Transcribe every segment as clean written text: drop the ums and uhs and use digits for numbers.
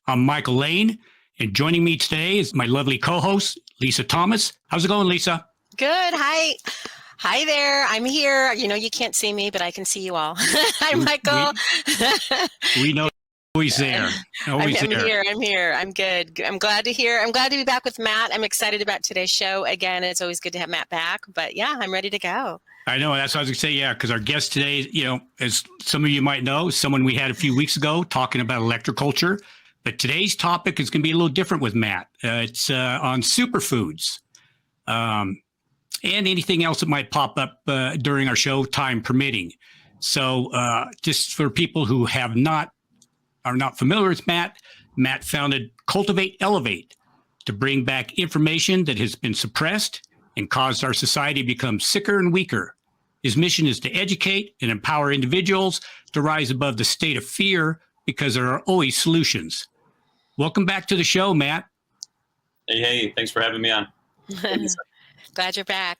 I'm Michael Lane, and joining me today is my lovely co-host, Lisa Thomas. How's it going, Lisa? Good. Hi. Hi there. I'm here. You know, you can't see me, but I can see you all. Hi, Michael. We know always there. I'm here. I'm good. I'm glad to hear. I'm glad to be back with Matt. I'm excited about today's show. Again, it's always good to have Matt back. But yeah, I'm ready to go. I know. That's what I was going to say. Yeah, because our guest today, you know, as some of you might know, someone we had a few weeks ago talking about electroculture. But today's topic is going to be a little different with Matt. It's on superfoods and anything else that might pop up during our show, time permitting. So just for people who are not familiar with Matt founded Cultivate Elevate to bring back information that has been suppressed and caused our society to become sicker and weaker. His mission is to educate and empower individuals to rise above the state of fear, because there are always solutions. Welcome back to the show, Matt. Hey, thanks for having me on. Glad you're back.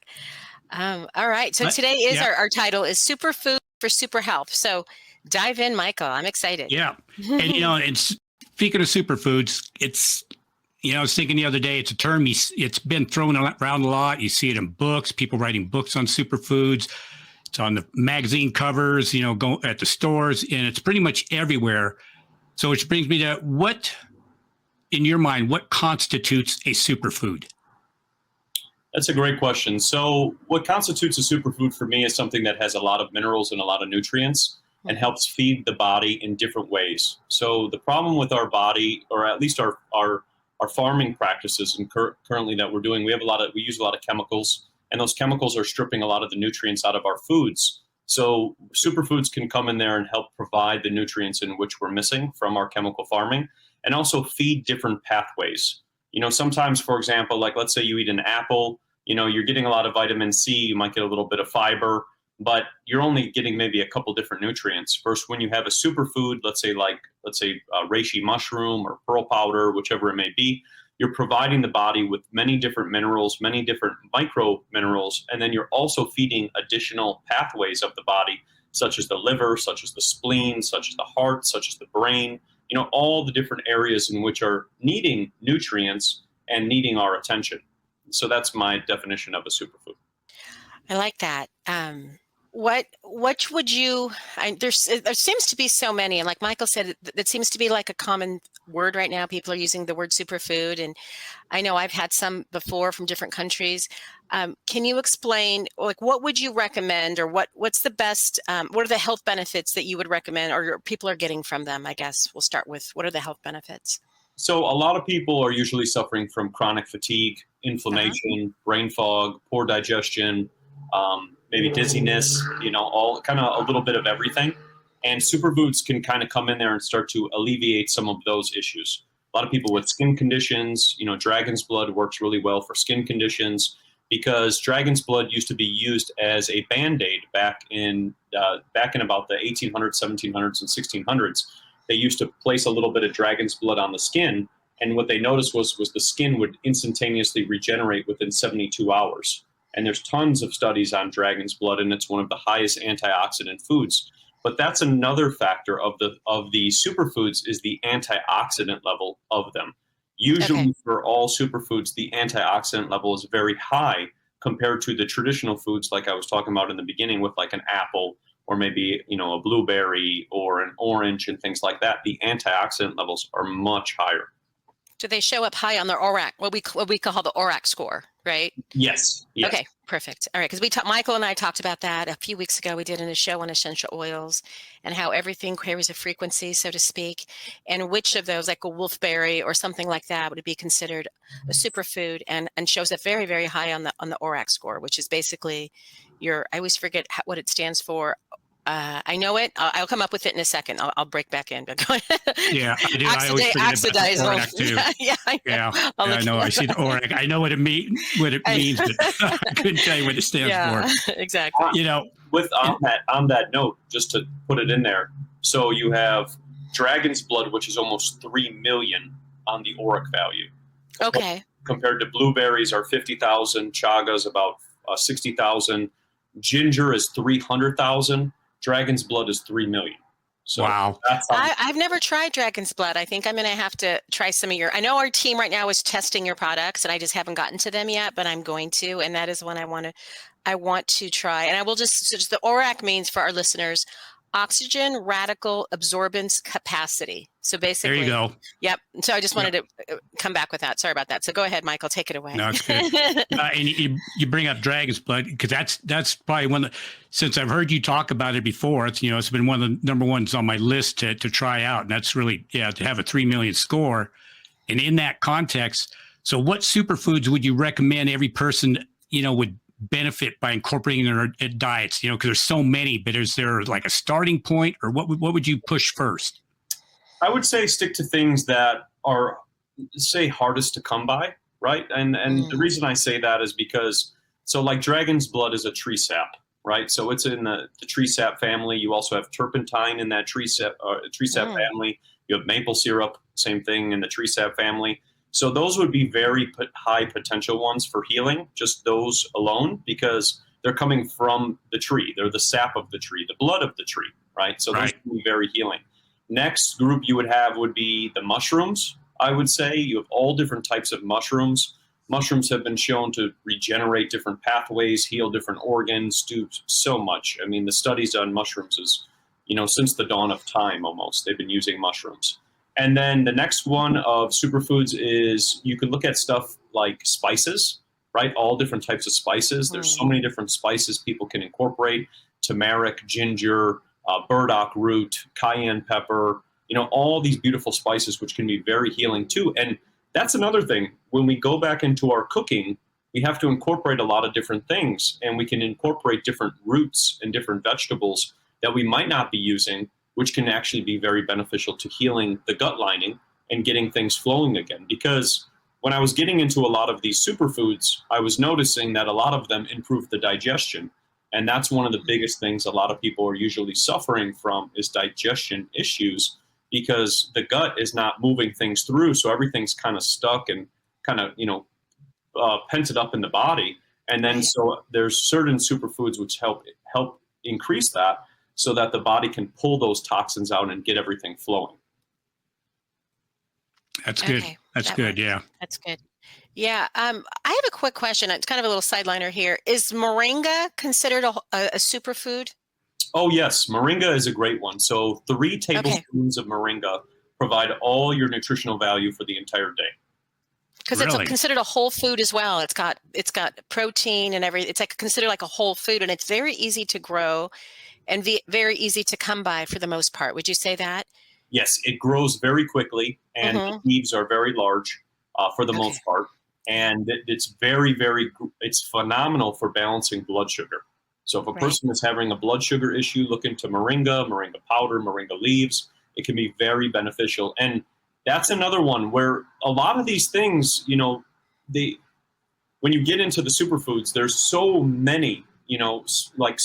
All right. So today is our title is Superfood for Super Health. So dive in, Michael. I'm excited. Yeah. And, you know, and speaking of superfoods, it's, you know, I was thinking the other day, it's a term, it's been thrown around a lot. You see it in books, people writing books on superfoods. It's on the magazine covers, you know, go at the stores, and it's pretty much everywhere. So which brings me to what, in your mind, what constitutes a superfood? That's a great question. So what constitutes a superfood for me is something that has a lot of minerals and a lot of nutrients and helps feed the body in different ways. So the problem with our body, or at least our farming practices and currently that we're doing, we use a lot of chemicals, and those chemicals are stripping a lot of the nutrients out of our foods. So superfoods can come in there and help provide the nutrients in which we're missing from our chemical farming, and also feed different pathways. You know, sometimes, for example, like let's say you eat an apple, you know, you're getting a lot of vitamin C, you might get a little bit of fiber, but you're only getting maybe a couple different nutrients. Versus when you have a superfood, let's say reishi mushroom or pearl powder, whichever it may be, you're providing the body with many different minerals, many different micro minerals, and then you're also feeding additional pathways of the body, such as the liver, such as the spleen, such as the heart, such as the brain, you know, all the different areas in which are needing nutrients and needing our attention. So that's my definition of a superfood. I like that. What would you, there seems to be so many, and like Michael said, it seems to be like a common word right now. People are using the word superfood, and I know I've had some before from different countries. Can you explain, like, what would you recommend, or what's the best, what are the health benefits that you would recommend, or people are getting from them? I guess we'll start with, what are the health benefits? So a lot of people are usually suffering from chronic fatigue, inflammation, brain fog, poor digestion, maybe dizziness, you know, all kind of a little bit of everything. And superfoods can kind of come in there and start to alleviate some of those issues. A lot of people with skin conditions, you know, dragon's blood works really well for skin conditions, because dragon's blood used to be used as a Band-Aid back in about the 1800s, 1700s, and 1600s. They used to place a little bit of dragon's blood on the skin, and what they noticed was the skin would instantaneously regenerate within 72 hours. And there's tons of studies on dragon's blood, and it's one of the highest antioxidant foods. But that's another factor of the superfoods, is the antioxidant level of them. Usually for all superfoods, the antioxidant level is very high compared to the traditional foods, like I was talking about in the beginning, with like an apple or maybe, you know, a blueberry or an orange and things like that. The antioxidant levels are much higher. Do they show up high on their ORAC, what we call the ORAC score, right? Yes. Okay, perfect. All right, because Michael and I talked about that a few weeks ago. We did a show on essential oils and how everything carries a frequency, so to speak, and which of those, like a wolfberry or something like that, would be considered a superfood, and shows up very, very high on the ORAC score, which is basically I always forget what it stands for. I know it. I'll come up with it in a second. I'll break back in. But go ahead. Yeah, I do. I always forget about the Oxidizole. ORAC too. Yeah, I know. Yeah, I'll yeah, I look- know. I see the ORAC. I know what it means, but I couldn't tell you what it stands for. exactly. You know, With on that note, just to put it in there, so you have dragon's blood, which is almost 3 million on the ORAC value. Okay. Compared to blueberries are 50,000, chagas about 60,000, ginger is 300,000, dragon's blood is 3 million. So wow. that's how I've never tried dragon's blood. I think I'm going to have to try some of your. I know our team right now is testing your products, and I just haven't gotten to them yet, but I'm going to, and that is one I want to try. And I will just the ORAC means for our listeners, oxygen radical absorbance capacity. So basically, There you go. Yep. So I just wanted to come back with that. Sorry about that. So go ahead, Michael, take it away. No, it's good. And you bring up dragon's blood because that's probably one of the, since I've heard you talk about it before, it's it's been one of the number ones on my list to try out, and that's really to have a 3 million score. And in that context, so what superfoods would you recommend every person would benefit by incorporating in their diets? Because there's so many, but is there like a starting point, or what would you push first? I would say stick to things that are, say, hardest to come by, right? And the reason I say that is because, so like dragon's blood is a tree sap, right? So it's in the tree sap family. You also have turpentine in that tree sap family. You have maple syrup, same thing in the tree sap family. So those would be very high potential ones for healing, just those alone, because they're coming from the tree. They're the sap of the tree, the blood of the tree, right? So those would be very healing. Next group you would have would be the mushrooms, I would say. You have all different types of mushrooms. Mushrooms have been shown to regenerate different pathways, heal different organs, do so much. I mean, the studies on mushrooms is, since the dawn of time almost, they've been using mushrooms. And then the next one of superfoods is you can look at stuff like spices, right? All different types of spices. There's so many different spices people can incorporate: turmeric, ginger, burdock root, cayenne pepper, all these beautiful spices, which can be very healing too. And that's another thing. When we go back into our cooking, we have to incorporate a lot of different things, and we can incorporate different roots and different vegetables that we might not be using, which can actually be very beneficial to healing the gut lining and getting things flowing again. Because when I was getting into a lot of these superfoods, I was noticing that a lot of them improve the digestion. And that's one of the biggest things a lot of people are usually suffering from is digestion issues, because the gut is not moving things through. So everything's kind of stuck and kind of, pented up in the body. And then so there's certain superfoods which help increase that, so that the body can pull those toxins out and get everything flowing. That's good. Okay, That's good. Yeah. That's good. Yeah. I have a quick question. It's kind of a little sideliner here. Is moringa considered a superfood? Oh, yes. Moringa is a great one. So 3 tablespoons of moringa provide all your nutritional value for the entire day. Because it's considered a whole food as well. It's got protein and everything. It's like considered like a whole food, and it's very easy to grow and very easy to come by for the most part. Would you say that? Yes, it grows very quickly, and the leaves are very large for the most part. And it's it's phenomenal for balancing blood sugar. So if a person is having a blood sugar issue, look into moringa powder, moringa leaves. It can be very beneficial. And that's another one where a lot of these things, when you get into the superfoods, there's so many, like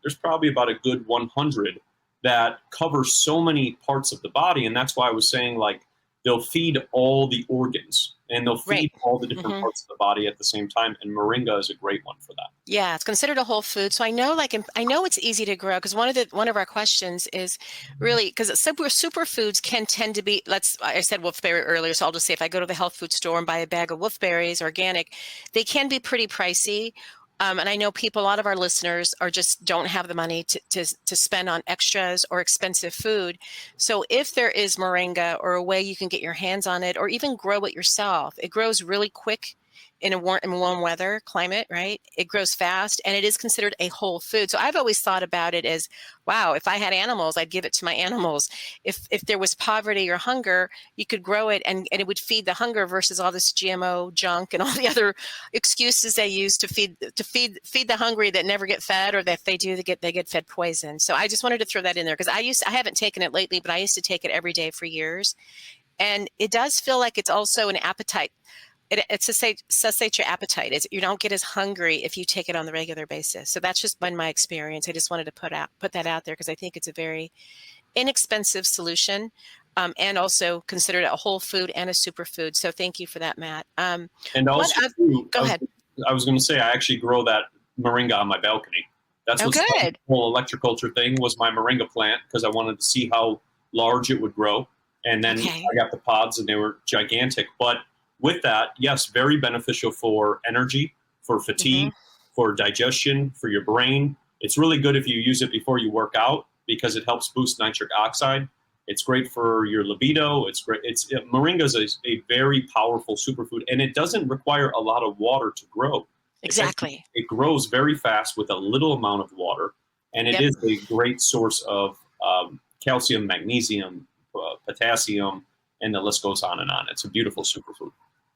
there's probably about a good 100 that cover so many parts of the body. And that's why I was saying, like, they'll feed all the organs and they'll feed all the different parts of the body at the same time. And moringa is a great one for that. Yeah, it's considered a whole food. So I know, I know it's easy to grow, because one of our questions is really, because superfoods can tend to be, I said wolfberry earlier, so I'll just say if I go to the health food store and buy a bag of wolfberries, organic, they can be pretty pricey. And I know a lot of our listeners don't have the money to spend on extras or expensive food. So if there is moringa or a way you can get your hands on it or even grow it yourself, it grows really quick in warm weather climate, right? It grows fast and it is considered a whole food. So I've always thought about it as, wow, if I had animals, I'd give it to my animals. If there was poverty or hunger, you could grow it and it would feed the hunger versus all this GMO junk and all the other excuses they use to feed the hungry that never get fed, or that if they do, they get fed poison. So I just wanted to throw that in there because I haven't taken it lately, but I used to take it every day for years. And it does feel like it's also an appetite. It satiates your appetite. You don't get as hungry if you take it on the regular basis. So that's just been my experience. I just wanted to put that out there because I think it's a very inexpensive solution, and also considered a whole food and a superfood. So thank you for that, Matt. And also, go ahead. I was going to say, I actually grow that moringa on my balcony. That's what's the whole electroculture thing was my moringa plant, because I wanted to see how large it would grow. And then I got the pods and they were gigantic. But with that, yes, very beneficial for energy, for fatigue, for digestion, for your brain. It's really good if you use it before you work out because it helps boost nitric oxide. It's great for your libido. It's great. Moringa is a very powerful superfood, and it doesn't require a lot of water to grow. Exactly. It grows very fast with a little amount of water, and it is a great source of calcium, magnesium, potassium, and the list goes on and on. It's a beautiful superfood.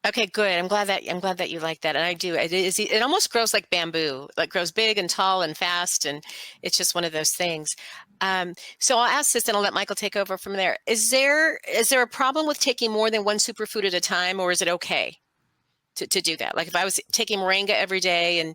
Okay, good. I'm glad that you like that, and I do. It almost grows like bamboo, like grows big and tall and fast, and it's just one of those things. So I'll ask this, and I'll let Michael take over from there. Is there a problem with taking more than one superfood at a time, or is it okay to do that? Like if I was taking moringa every day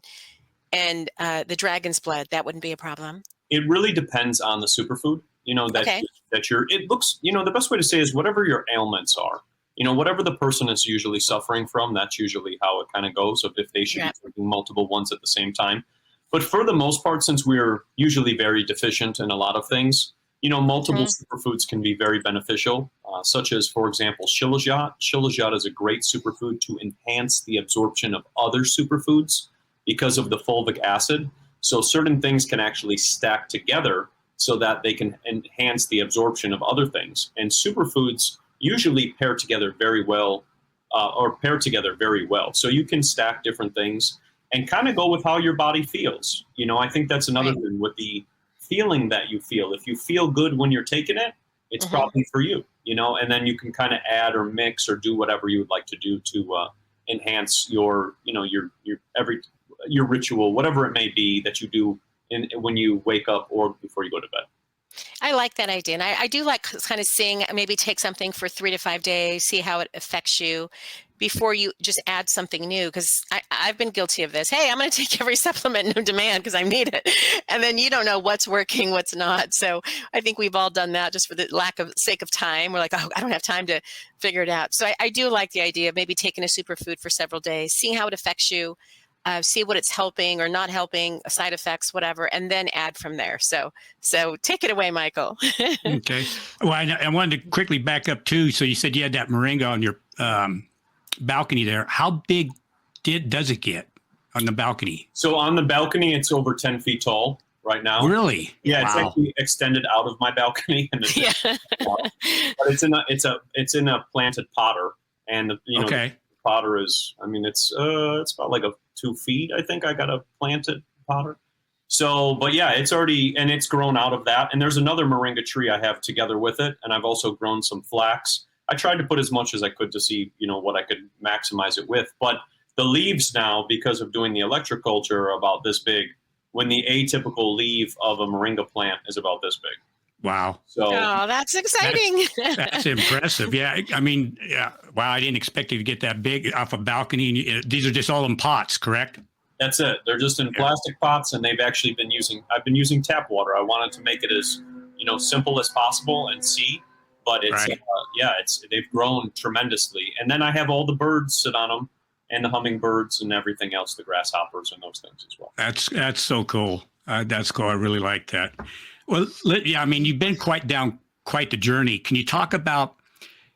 and the dragon's blood, that wouldn't be a problem. It really depends on the superfood. It looks, the best way to say is whatever your ailments are. Whatever the person is usually suffering from, that's usually how it kind of goes, if they should be taking multiple ones at the same time. But for the most part, since we're usually very deficient in a lot of things, multiple superfoods can be very beneficial, such as, for example, Shilajit. Shilajit is a great superfood to enhance the absorption of other superfoods because of the fulvic acid. So certain things can actually stack together so that they can enhance the absorption of other things. And superfoods usually pair together very well. So you can stack different things and kind of go with how your body feels. I think that's another thing with the feeling that you feel. If you feel good when you're taking it, it's probably for you, and then you can kind of add or mix or do whatever you would like to do to enhance your ritual, whatever it may be that you do when you wake up or before you go to bed. I like that idea. And I do like kind of seeing, maybe take something for 3 to 5 days, see how it affects you before you just add something new. Because I've been guilty of this. Hey, I'm going to take every supplement in demand because I need it. And then you don't know what's working, what's not. So I think we've all done that just for the sake of time. We're like, oh, I don't have time to figure it out. So I do like the idea of maybe taking a superfood for several days, seeing how it affects you. See what it's helping or not helping, side effects, whatever, and then add from there. So take it away, Michael. Okay. Well, I wanted to quickly back up too. So you said you had that moringa on your balcony there. How big does it get on the balcony? So on the balcony, it's over 10 feet tall right now. Really? Yeah, wow. It's actually extended out of my balcony, and but it's in a planted potter, and the potter is, it's about like 2 feet. I think I got a planted potter. So, but yeah, it's already, and it's grown out of that. And there's another moringa tree I have together with it. And I've also grown some flax. I tried to put as much as I could to see, what I could maximize it with. But the leaves now, because of doing the electroculture, are about this big, when the atypical leaf of a moringa plant is about this big. Wow. So, that's exciting. That's impressive. Yeah. Wow. I didn't expect you to get that big off a balcony. These are just all in pots, correct? That's it. They're just in plastic pots, and I've been using tap water. I wanted to make it as, simple as possible and see, but it's, they've grown tremendously. And then I have all the birds sit on them, and the hummingbirds and everything else, the grasshoppers and those things as well. That's so cool. That's cool. I really like that. Well, yeah, you've been quite the journey. Can you talk about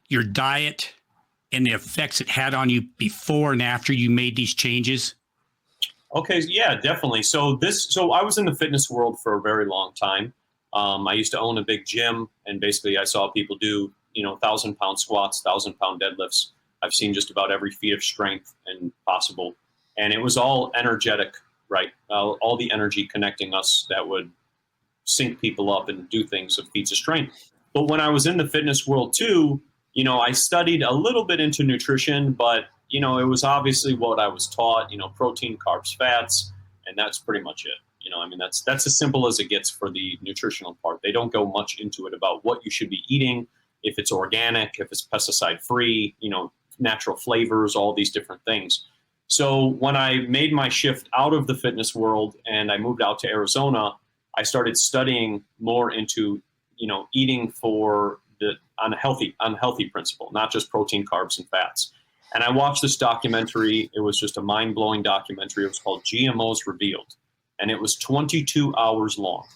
your diet and the effects it had on you before and after you made these changes? Okay, yeah, definitely. So I was in the fitness world for a very long time. I used to own a big gym, and basically I saw people do, 1,000-pound squats, 1,000-pound deadlifts I've seen just about every feat of strength and possible. And it was all energetic, right? All the energy connecting us that would sync people up and do things of feats of strength. But when I was in the fitness world too, I studied a little bit into nutrition, but, it was obviously what I was taught, protein, carbs, fats, and that's pretty much it. That's as simple as it gets for the nutritional part. They don't go much into it about what you should be eating, if it's organic, if it's pesticide free, natural flavors, all these different things. So when I made my shift out of the fitness world and I moved out to Arizona, I started studying more into, eating on a healthy principle, not just protein, carbs, and fats. And I watched this documentary. It was just a mind-blowing documentary. It was called GMOs Revealed, and it was 22 hours long.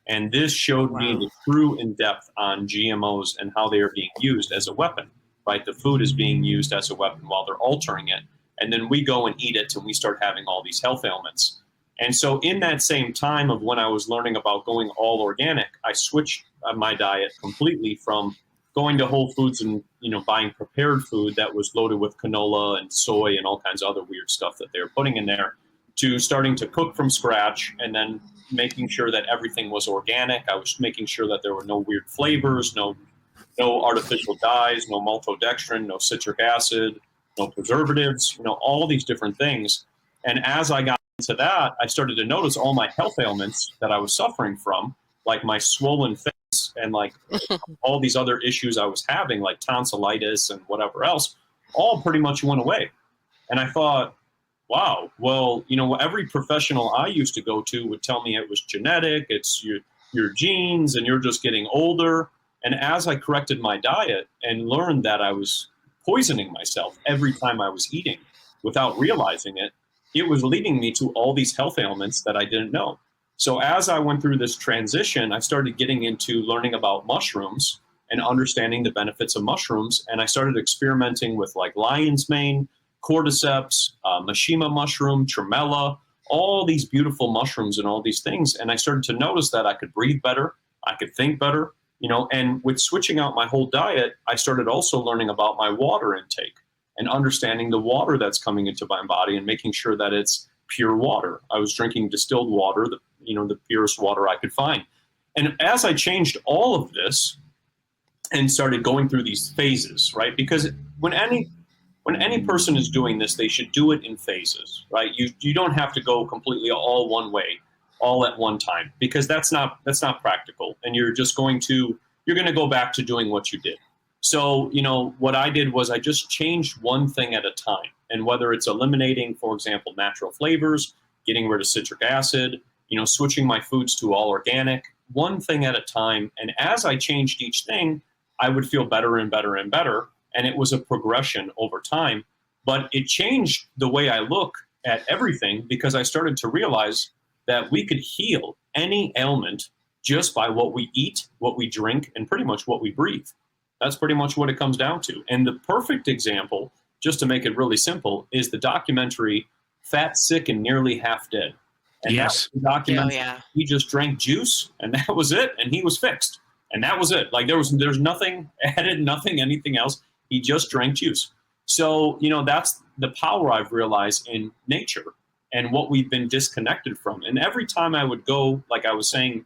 And this showed me the true in-depth on GMOs and how they are being used as a weapon, right? The food is being used as a weapon while they're altering it. And then we go and eat it and we start having all these health ailments. And so in that same time of when I was learning about going all organic, I switched my diet completely from going to Whole Foods and, buying prepared food that was loaded with canola and soy and all kinds of other weird stuff that they were putting in there, to starting to cook from scratch and then making sure that everything was organic. I was making sure that there were no weird flavors, no artificial dyes, no maltodextrin, no citric acid, no preservatives, all these different things. And as I got into that, I started to notice all my health ailments that I was suffering from, like my swollen face and like all these other issues I was having, like tonsillitis and whatever else, all pretty much went away. And I thought, wow, well, every professional I used to go to would tell me it was genetic, it's your genes, and you're just getting older. And as I corrected my diet and learned that I was poisoning myself every time I was eating without realizing it, it was leading me to all these health ailments that I didn't know. So as I went through this transition, I started getting into learning about mushrooms and understanding the benefits of mushrooms. And I started experimenting with like lion's mane, cordyceps, mashima mushroom, tremella, all these beautiful mushrooms and all these things. And I started to notice that I could breathe better, I could think better, and with switching out my whole diet, I started also learning about my water intake and understanding the water that's coming into my body and making sure that it's pure water. I was drinking distilled water, the purest water I could find. And as I changed all of this and started going through these phases, right? Because when any person is doing this, they should do it in phases, right? You don't have to go completely all one way, all at one time, because that's not practical. And you're going to go back to doing what you did. So, what I did was I just changed one thing at a time. And whether it's eliminating, for example, natural flavors, getting rid of citric acid, switching my foods to all organic, one thing at a time. And as I changed each thing, I would feel better and better and better. And it was a progression over time. But it changed the way I look at everything, because I started to realize that we could heal any ailment just by what we eat, what we drink, and pretty much what we breathe. That's pretty much what it comes down to. And the perfect example, just to make it really simple, is the documentary Fat, Sick, and Nearly Half Dead. And yes. That documentary, he just drank juice, and that was it, and he was fixed. And that was it. Like there's nothing added, nothing, anything else. He just drank juice. So, that's the power I've realized in nature and what we've been disconnected from. And every time I would go, like I was saying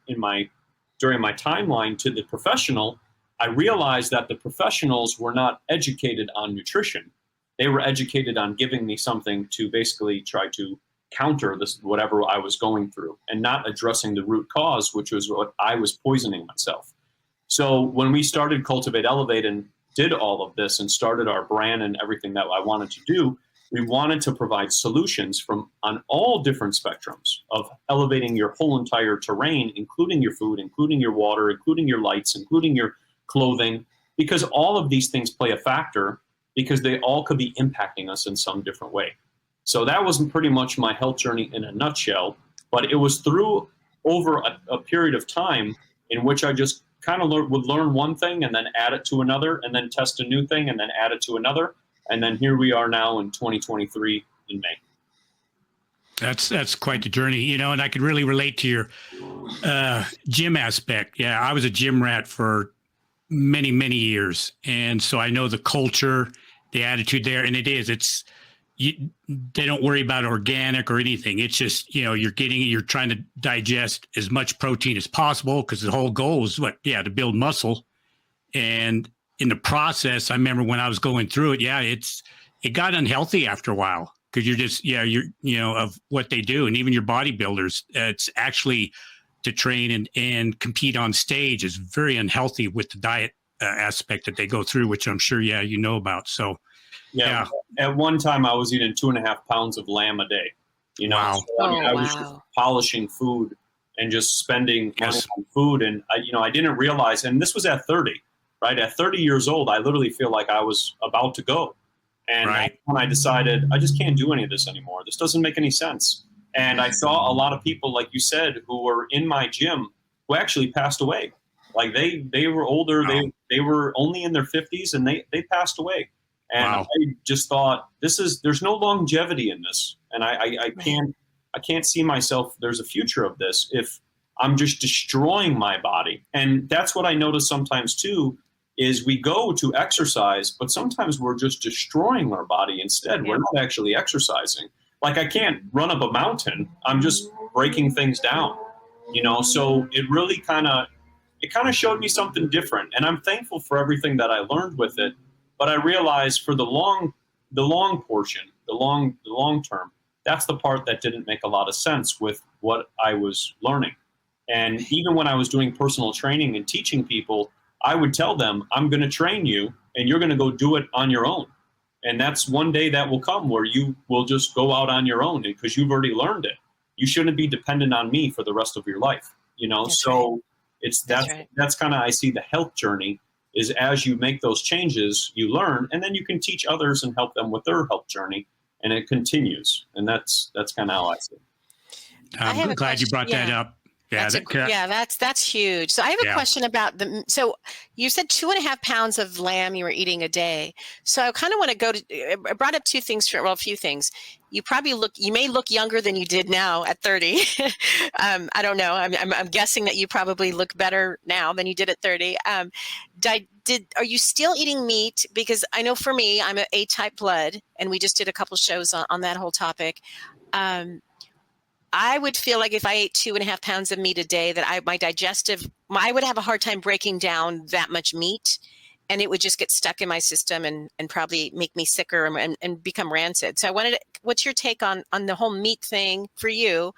during my timeline, to the professional, I realized that the professionals were not educated on nutrition. They were educated on giving me something to basically try to counter this, whatever I was going through, and not addressing the root cause, which was what I was poisoning myself. So when we started Cultivate Elevate and did all of this and started our brand and everything that I wanted to do, we wanted to provide solutions on all different spectrums of elevating your whole entire terrain, including your food, including your water, including your lights, including your clothing, because all of these things play a factor, because they all could be impacting us in some different way. So that was pretty much my health journey in a nutshell, but it was through over a period of time in which I just kind of would learn one thing and then add it to another, and then test a new thing and then add it to another. And then here we are now in 2023 in May. That's quite the journey, and I could really relate to your gym aspect. Yeah, I was a gym rat for many, many years. And so I know the culture the attitude there. And they don't worry about organic or anything. It's just, you're trying to digest as much protein as possible, because the whole goal is to build muscle. And in the process, I remember when I was going through it, it got unhealthy after a while, because of what they do. And even your bodybuilders, it's actually to train and compete on stage is very unhealthy with the diet aspect that they go through, which I'm sure, you know about. So, yeah. At one time I was eating 2.5 pounds of lamb a day, Wow. So, I was just polishing food and just spending money on food. And I didn't realize, and this was at 30, right? At 30 years old, I literally feel like I was about to go. And when I decided I just can't do any of this anymore, this doesn't make any sense. And I saw a lot of people, like you said, who were in my gym who actually passed away. Like they were older, they were only in their 50s, and they passed away. And I just thought, there's no longevity in this. And I can't see myself, there's a future of this if I'm just destroying my body. And that's what I notice sometimes too, is we go to exercise, but sometimes we're just destroying our body instead. We're not actually exercising. Like, I can't run up a mountain. I'm just breaking things down, So it really kind of showed me something different. And I'm thankful for everything that I learned with it. But I realized for the long portion, the long term, that's the part that didn't make a lot of sense with what I was learning. And even when I was doing personal training and teaching people, I would tell them, I'm going to train you and you're going to go do it on your own. And that's one day that will come where you will just go out on your own, because you've already learned it. You shouldn't be dependent on me for the rest of your life, That's so right. That's kind of, I see the health journey is, as you make those changes, you learn, and then you can teach others and help them with their health journey, and it continues. And that's kind of how I see it. I'm glad you brought that up. Yeah, that's huge. So I have a question about so you said 2.5 pounds of lamb you were eating a day. So I kind of want to I brought up a few things. You may look younger than you did now at 30. I don't know. I'm guessing that you probably look better now than you did at 30. Are you still eating meat? Because I know for me, I'm an A-type blood, and we just did a couple shows on that whole topic. I would feel like if I ate 2.5 pounds of meat a day, that I would have a hard time breaking down that much meat, and it would just get stuck in my system and probably make me sicker and become rancid. So what's your take on the whole meat thing for you?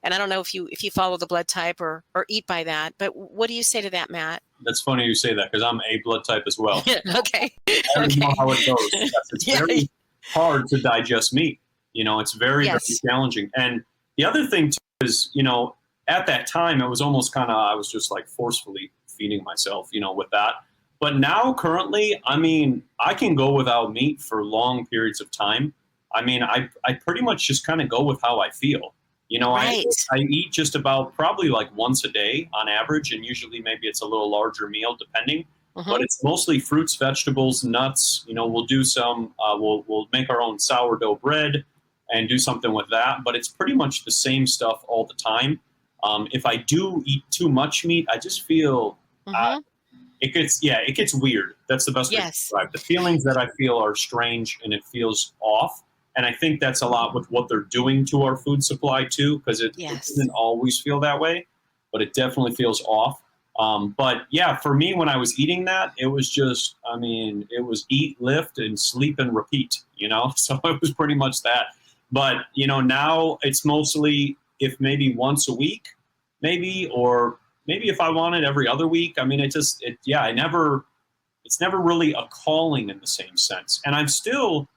And I don't know if you follow the blood type or eat by that, but what do you say to that, Matt? That's funny you say that, because I'm A blood type as well. Okay. I don't know how it goes. It's very hard to digest meat. It's very, very challenging. And the other thing too is, at that time, it was almost I was just like forcefully feeding myself, with that. But now currently, I can go without meat for long periods of time. I pretty much just kind of go with how I feel. I eat just about probably like once a day on average, and usually maybe it's a little larger meal depending. But it's mostly fruits, vegetables, nuts. We'll do some, we'll make our own sourdough bread and do something with that. But it's pretty much the same stuff all the time. If I do eat too much meat, I just feel it gets weird. That's the best way to describe. The feelings that I feel are strange, and it feels off. And I think that's a lot with what they're doing to our food supply too, because it doesn't always feel that way, but it definitely feels off. But yeah, for me, when I was eating that, it was just, it was eat, lift, and sleep and repeat, so it was pretty much that. But, now it's mostly if maybe once a week, or maybe if I want it every other week. It's never really a calling in the same sense. And I'm still,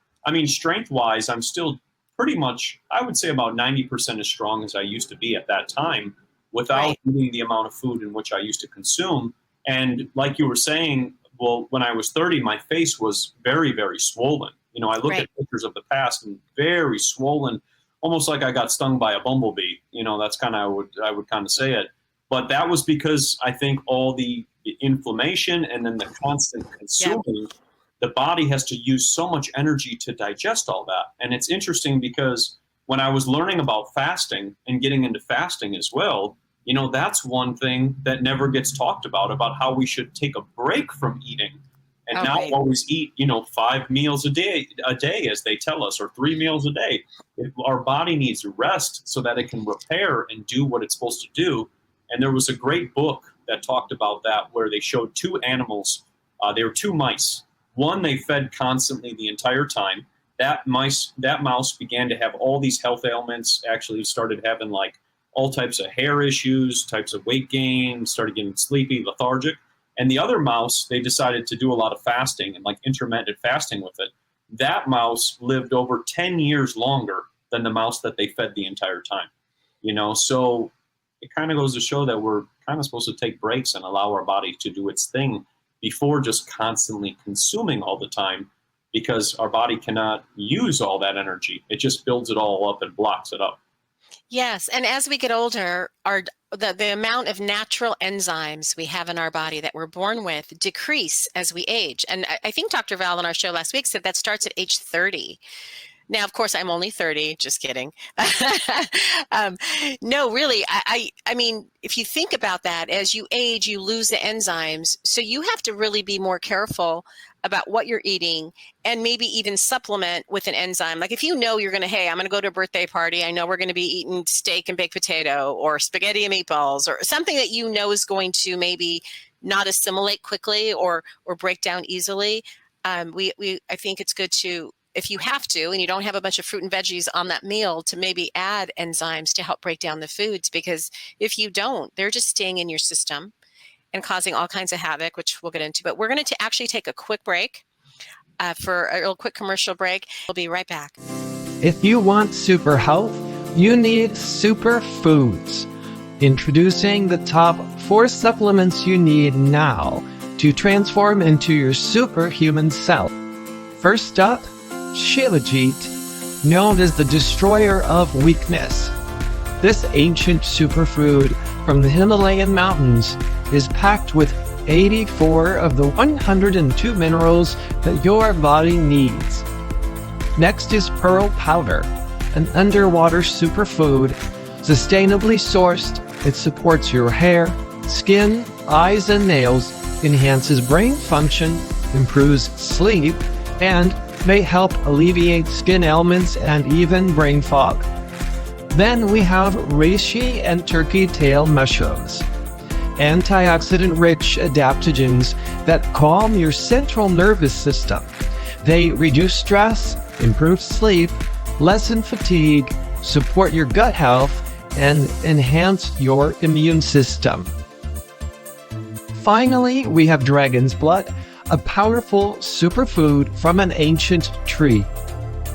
strength wise, I'm still pretty much, I would say about 90% as strong as I used to be at that time, without eating the amount of food in which I used to consume. And like you were saying, well, when I was 30, my face was very, very swollen. I look at pictures of the past and very swollen, almost like I got stung by a bumblebee. That's kind of, I would kind of say it. But that was because I think all the inflammation and then the constant consuming, the body has to use so much energy to digest all that. And it's interesting because when I was learning about fasting and getting into fasting as well, that's one thing that never gets talked about how we should take a break from eating. and Oh, now right. always eat, 5 meals a day, as they tell us, or 3 meals a day. Our body needs rest so that it can repair and do what it's supposed to do. And there was a great book that talked about that, where they showed two animals. They were two mice. One, they fed constantly the entire time. That mouse began to have all these health ailments, actually started having like all types of hair issues, types of weight gain, started getting sleepy, lethargic. And the other mouse, they decided to do a lot of fasting and like intermittent fasting with it. That mouse lived over 10 years longer than the mouse that they fed the entire time. So it kind of goes to show that we're kind of supposed to take breaks and allow our body to do its thing before just constantly consuming all the time, because our body cannot use all that energy. It just builds it all up and blocks it up. Yes, and as we get older, the amount of natural enzymes we have in our body that we're born with decrease as we age. And I think Dr. Val on our show last week said that starts at age 30. Now, of course, I'm only 30, just kidding. No, really, I mean, if you think about that, as you age, you lose the enzymes. So you have to really be more careful about what you're eating, and maybe even supplement with an enzyme. Like if you know you're going to, hey, I'm going to go to a birthday party. I know we're going to be eating steak and baked potato or spaghetti and meatballs, or something that you know is going to maybe not assimilate quickly or break down easily. I think it's good to, if you have to, and you don't have a bunch of fruit and veggies on that meal, to maybe add enzymes to help break down the foods, because if you don't, they're just staying in your system and causing all kinds of havoc, which we'll get into. But we're going to actually take a quick break for a real quick commercial break. We'll be right back. If you want super health, you need Superfoods. Introducing the top 4 supplements you need now to transform into your superhuman self. First up, Shilajit, known as the destroyer of weakness. This ancient superfood from the Himalayan mountains is packed with 84 of the 102 minerals that your body needs. Next is Pearl Powder, an underwater superfood. Sustainably sourced, it supports your hair, skin, eyes, and nails, enhances brain function, improves sleep, and may help alleviate skin ailments and even brain fog. Then we have reishi and turkey tail mushrooms, antioxidant-rich adaptogens that calm your central nervous system. They reduce stress, improve sleep, lessen fatigue, support your gut health, and enhance your immune system. Finally, we have dragon's blood, a powerful superfood from an ancient tree.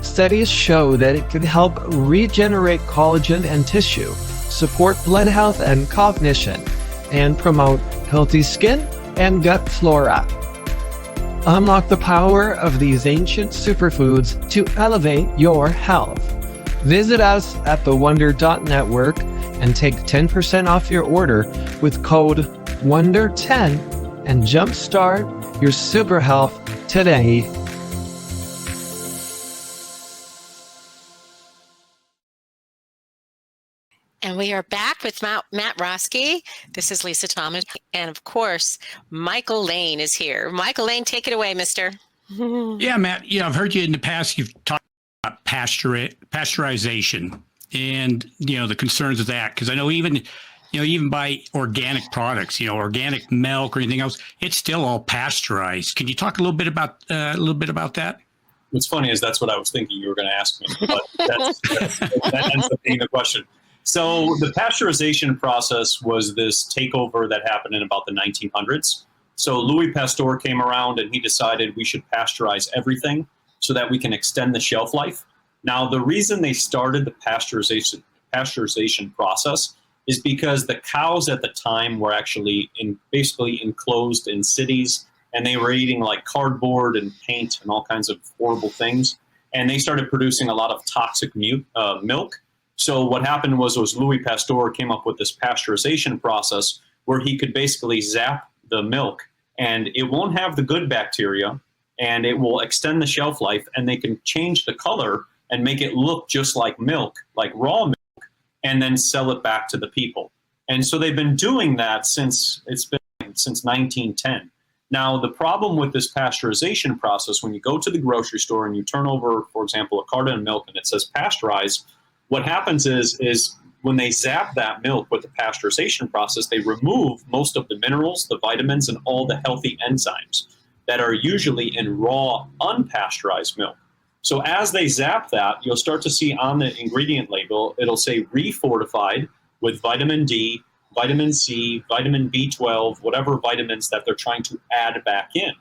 Studies show that it can help regenerate collagen and tissue, support blood health and cognition, and promote healthy skin and gut flora. Unlock the power of these ancient superfoods to elevate your health. Visit us at thewonder.network and take 10% off your order with code WONDER10 and jumpstart your super health today. And we are back with Matt Roeske. This is Lisa Thomas. And of course, Michael Lane is here. Michael Lane, take it away, mister. Yeah, Matt, I've heard you in the past, you've talked about pasteurization and, the concerns of that. Because I know even by organic products, organic milk or anything else, it's still all pasteurized. Can you talk a little bit about that? What's funny is that's what I was thinking you were going to ask me, but that ends up being the question. So the pasteurization process was this takeover that happened in about the 1900s. So Louis Pasteur came around and he decided we should pasteurize everything so that we can extend the shelf life. Now, the reason they started the pasteurization process is because the cows at the time were actually basically enclosed in cities, and they were eating like cardboard and paint and all kinds of horrible things. And they started producing a lot of toxic milk. So what happened was Louis Pasteur came up with this pasteurization process where he could basically zap the milk, and it won't have the good bacteria, and it will extend the shelf life, and they can change the color and make it look just like milk, like raw milk, and then sell it back to the people. And so they've been doing that since 1910. Now, the problem with this pasteurization process, when you go to the grocery store and you turn over, for example, a carton of milk and it says pasteurized, what happens is when they zap that milk with the pasteurization process, they remove most of the minerals, the vitamins, and all the healthy enzymes that are usually in raw, unpasteurized milk. So as they zap that, you'll start to see on the ingredient label, it'll say refortified with vitamin D, vitamin C, vitamin B12, whatever vitamins that they're trying to add back in.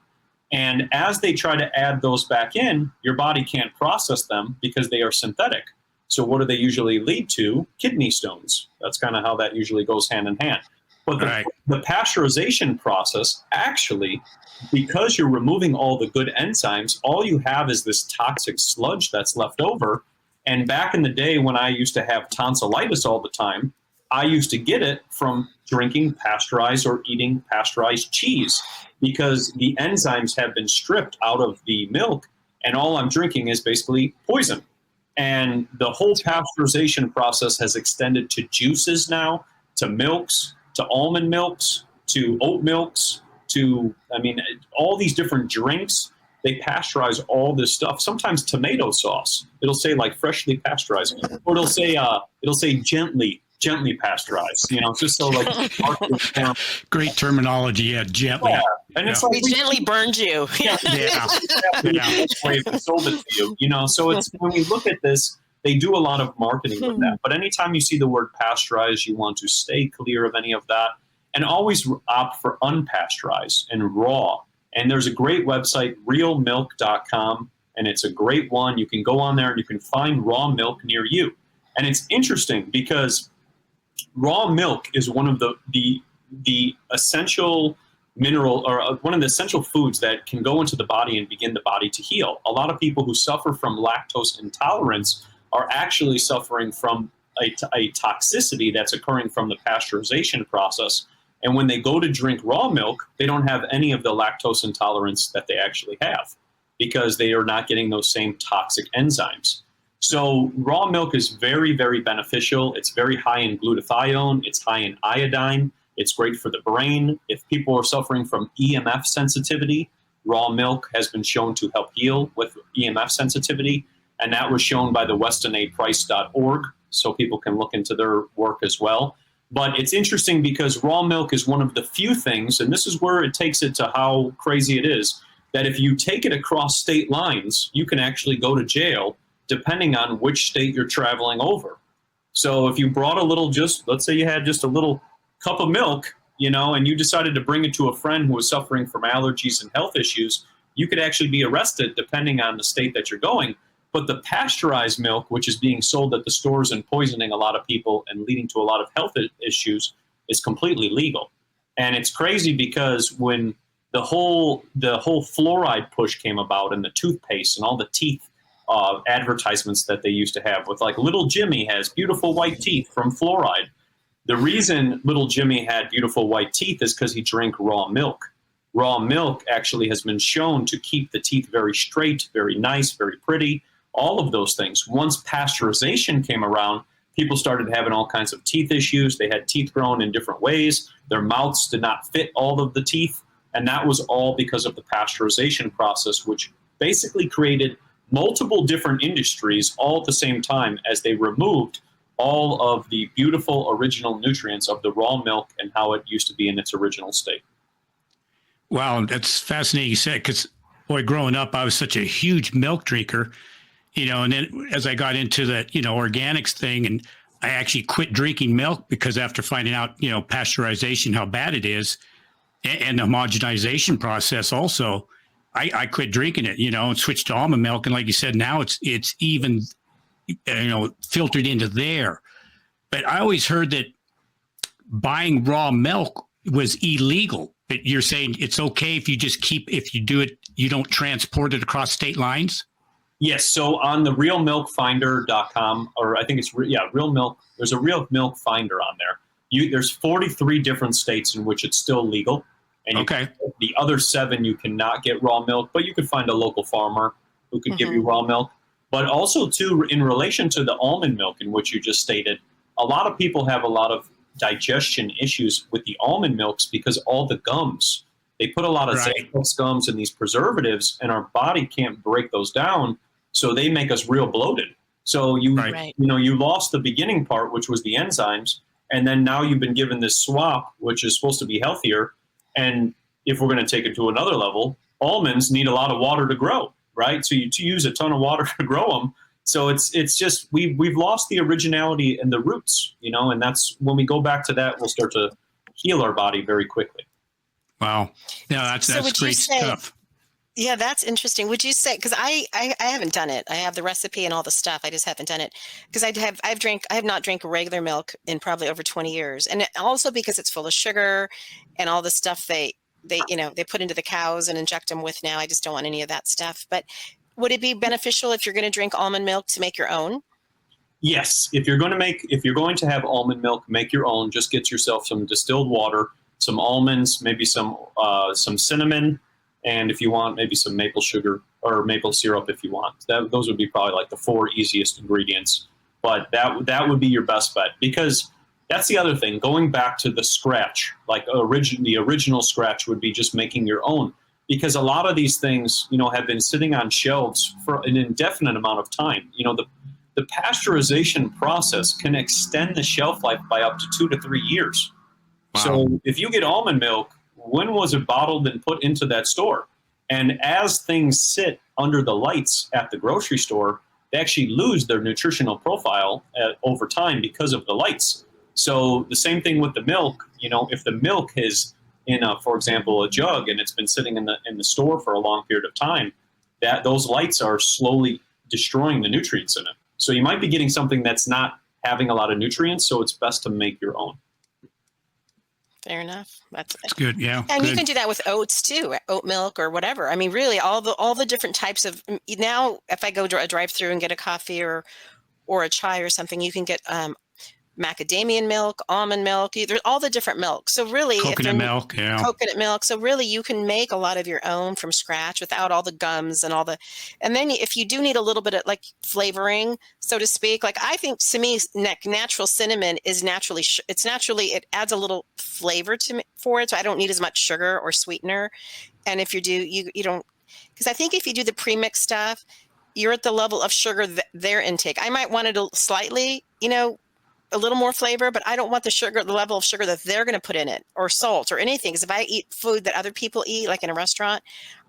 And as they try to add those back in, your body can't process them because they are synthetic. So what do they usually lead to? Kidney stones. That's kind of how that usually goes hand in hand. But the pasteurization process, actually, because you're removing all the good enzymes, all you have is this toxic sludge that's left over. And back in the day when I used to have tonsillitis all the time, I used to get it from drinking pasteurized or eating pasteurized cheese because the enzymes have been stripped out of the milk, and all I'm drinking is basically poison. And the whole pasteurization process has extended to juices now, to milks, to almond milks, to oat milks, to, all these different drinks. They pasteurize all this stuff. Sometimes tomato sauce, it'll say like freshly pasteurized, or it'll say gently pasteurized, just so like great terminology. Yeah, gently. Yeah. And it's like we gently burned you. Yeah. That's the way they sold it to you, so it's when we look at this, they do a lot of marketing with that. But anytime you see the word pasteurized, you want to stay clear of any of that and always opt for unpasteurized and raw. And there's a great website, realmilk.com, and it's a great one. You can go on there and you can find raw milk near you. And it's interesting because raw milk is one of the essential mineral, or one of the essential foods that can go into the body and begin the body to heal. A lot of people who suffer from lactose intolerance are actually suffering from a toxicity that's occurring from the pasteurization process. And when they go to drink raw milk, they don't have any of the lactose intolerance that they actually have because they are not getting those same toxic enzymes. So raw milk is very, very beneficial. It's very high in glutathione. It's high in iodine. It's great for the brain. If people are suffering from EMF sensitivity, raw milk has been shown to help heal with EMF sensitivity. And that was shown by the westonaidprice.org, so people can look into their work as well. But it's interesting because raw milk is one of the few things, and this is where it takes it to how crazy it is, that if you take it across state lines, you can actually go to jail depending on which state you're traveling over. So if you brought let's say you had just a little cup of milk, and you decided to bring it to a friend who was suffering from allergies and health issues, you could actually be arrested depending on the state that you're going. But the pasteurized milk, which is being sold at the stores and poisoning a lot of people and leading to a lot of health issues, is completely legal. And it's crazy because when the whole fluoride push came about and the toothpaste and all the teeth advertisements that they used to have with like little Jimmy has beautiful white teeth from fluoride. The reason little Jimmy had beautiful white teeth is because he drank raw milk. Raw milk actually has been shown to keep the teeth very straight, very nice, very pretty, all of those things. Once pasteurization came around, people started having all kinds of teeth issues. They had teeth grown in different ways. Their mouths did not fit all of the teeth. And that was all because of the pasteurization process, which basically created multiple different industries all at the same time as they removed all of the beautiful original nutrients of the raw milk and how it used to be in its original state. Wow, that's fascinating you said, because boy, growing up, I was such a huge milk drinker, and then as I got into the, organics thing, and I actually quit drinking milk because after finding out, pasteurization, how bad it is, and the homogenization process also, I quit drinking it, and switched to almond milk. And like you said, now it's even, filtered into there. But I always heard that buying raw milk was illegal. But you're saying it's okay if you do it, you don't transport it across state lines? Yes. So on the realmilkfinder.com, or I think it's, Real Milk, there's a Real Milk Finder on there. There's 43 different states in which it's still legal. And the other 7, you cannot get raw milk, but you could find a local farmer who could give you raw milk. But also, too, in relation to the almond milk in which you just stated, a lot of people have a lot of digestion issues with the almond milks because all the gums They put a lot of Right. xanthan gums and these preservatives, and our body can't break those down, so they make us real bloated. So Right. Right. you lost the beginning part, which was the enzymes, and then now you've been given this swap, which is supposed to be healthier. And if we're going to take it to another level, almonds need a lot of water to grow, right? So you use a ton of water to grow them. So it's just we've lost the originality and the roots, and that's when we go back to that, we'll start to heal our body very quickly. Wow. Yeah, So that's would you great say, stuff. yeah, that's interesting. Would you say, because I haven't done it. I have the recipe and all the stuff. I just haven't done it because I have not drank regular milk in probably over 20 years. And also because it's full of sugar and all the stuff they put into the cows and inject them with now. I just don't want any of that stuff. But would it be beneficial if you're going to drink almond milk to make your own? Yes, if you're going to have almond milk, make your own. Just get yourself some distilled water, some almonds, maybe some cinnamon, and if you want, maybe some maple sugar or maple syrup if you want. Those would be probably like the 4 easiest ingredients. But that would be your best bet, because that's the other thing. Going back to the scratch, like the original scratch would be just making your own, because a lot of these things, have been sitting on shelves for an indefinite amount of time. The pasteurization process can extend the shelf life by up to 2 to 3 years. Wow. So if you get almond milk, when was it bottled and put into that store? And as things sit under the lights at the grocery store, they actually lose their nutritional profile over time because of the lights. So the same thing with the milk. If the milk is in for example, a jug, and it's been sitting in the store for a long period of time, that those lights are slowly destroying the nutrients in it. So you might be getting something that's not having a lot of nutrients. So it's best to make your own. Fair enough. That's good. Yeah. And good. you can do that with oats too, oat milk or whatever. I mean, really, all the different types of. Now, if I go to a drive-through and get a coffee or a chai or something, you can get macadamia milk, almond milk, there's all the different milks. So really, Coconut milk. Yeah. coconut milk. So really, you can make a lot of your own from scratch without all the gums and all the. And then if you do need a little bit of like flavoring, so to speak, like I think to me, natural cinnamon is naturally. It adds a little flavor for it. So I don't need as much sugar or sweetener. And if you do, you don't, because I think if you do the premix stuff, you're at the level of sugar their intake. I might want it slightly, a little more flavor, but I don't want the level of sugar that they're going to put in it, or salt or anything. Because if I eat food that other people eat, like in a restaurant,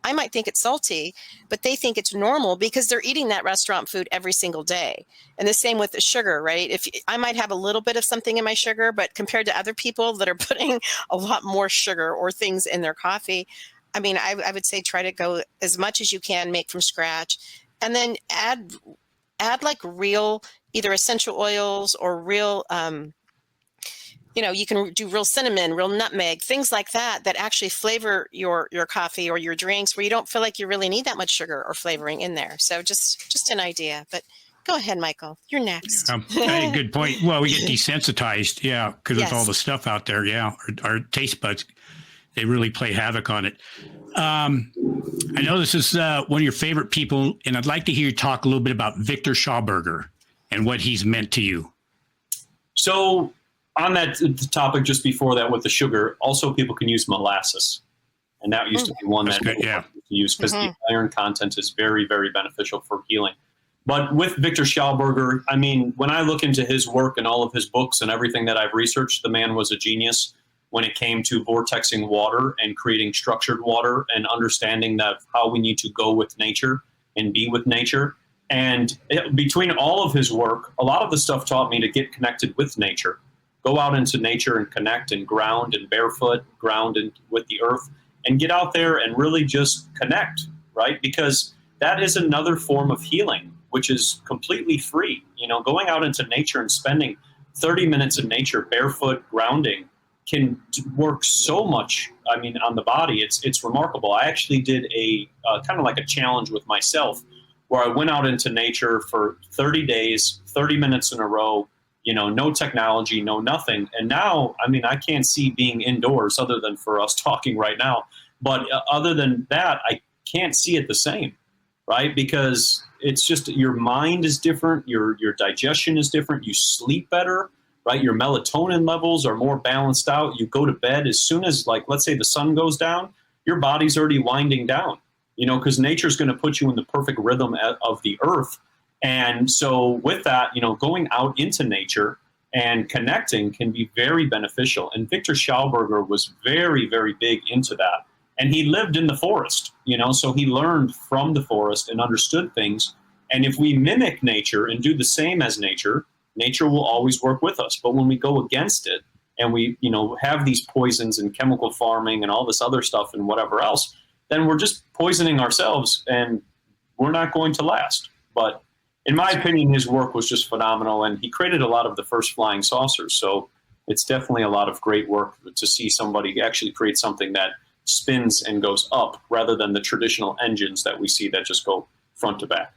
I might think it's salty, but they think it's normal because they're eating that restaurant food every single day. And the same with the sugar, right? If I might have a little bit of something in my sugar, but compared to other people that are putting a lot more sugar or things in their coffee, I mean, I would say try to go as much as you can, make from scratch, and then add like real either essential oils or real, you can do real cinnamon, real nutmeg, things like that actually flavor your coffee or your drinks, where you don't feel like you really need that much sugar or flavoring in there. So just an idea. But go ahead, Michael. You're next. Hey, good point. Well, we get desensitized, yeah, because Yes. of all the stuff out there. Yeah, our taste buds, they really play havoc on it. I know this is one of your favorite people, and I'd like to hear you talk a little bit about Victor Schauberger and what he's meant to you. So on that topic, just before that with the sugar, also people can use molasses. And that used to be one That's that good, people yeah. use because the iron content is very, very beneficial for healing. But with Victor Schauberger, I mean, when I look into his work and all of his books and everything that I've researched, the man was a genius when it came to vortexing water and creating structured water and understanding that how we need to go with nature and be with nature. And between all of his work, a lot of the stuff taught me to get connected with nature. Go out into nature and connect and ground and barefoot, ground and with the earth, and get out there and really just connect, right? Because that is another form of healing, which is completely free. Going out into nature and spending 30 minutes in nature barefoot, grounding, can work so much, on the body. It's remarkable. I actually did a kind of like a challenge with myself, where I went out into nature for 30 days, 30 minutes in a row, no technology, no nothing. And now, I can't see being indoors other than for us talking right now. But other than that, I can't see it the same, right? Because it's just your mind is different, your digestion is different, you sleep better, right? Your melatonin levels are more balanced out. You go to bed as soon as, like, let's say the sun goes down, your body's already winding down, because nature's going to put you in the perfect rhythm of the earth. And so with that, going out into nature and connecting can be very beneficial. And Victor Schauberger was very, very big into that. And he lived in the forest, so he learned from the forest and understood things. And if we mimic nature and do the same as nature, nature will always work with us. But when we go against it and we, have these poisons and chemical farming and all this other stuff and whatever else, then we're just poisoning ourselves and we're not going to last. But in my opinion, his work was just phenomenal, and he created a lot of the first flying saucers. So it's definitely a lot of great work to see somebody actually create something that spins and goes up rather than the traditional engines that we see that just go front to back.